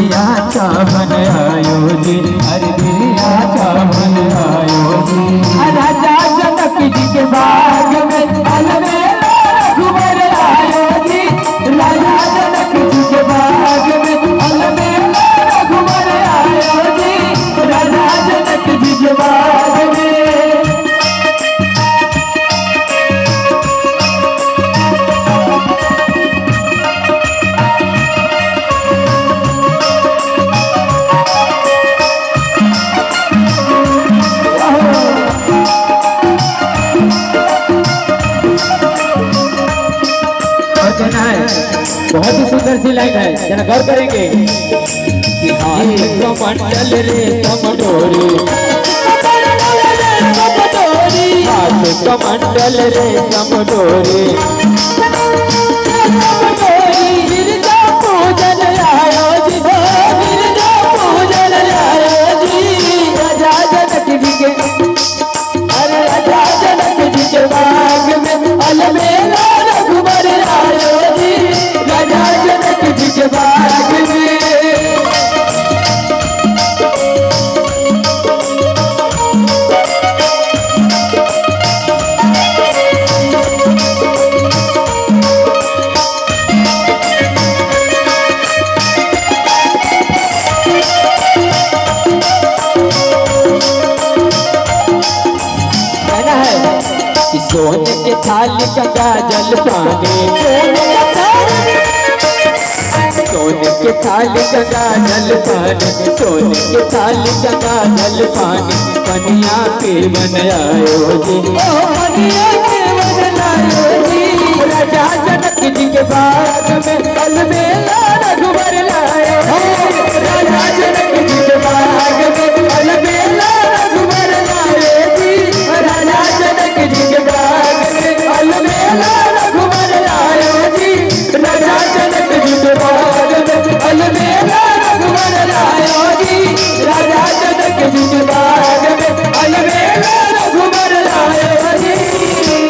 दिलिया का बन आयो जी, अरे दिलिया का बन आयो जी। राजा जनक जी के बाग में अलबेला रघुवर आयो जी, राजा जनक जी के बाग में अलबेला रघुवर आयो जी, राजा जनक जी के बाग में। बहुत ही सुंदर सी लाइन है, जरा गौर करेंगे कि कमंडल रे समडोरी, हाथ कमंडल रे समडोरी, गिरजा पूजन आयो जी, गिरजा पूजन आयो जी, राजा जनक जी के, अरे राजा जनक जी के बाग में अलबेला रघुवर आयो जी, राजा जनक जी के बाग में। सोने के थाली गंगा जल पानी, सोने के थाली गंगा जल पानी, सोने के थाली गंगा जल पानी, कन्या के बन आयो जी, कन्या के बन आयो जी, राजा जनक जी के बाग में अलबेला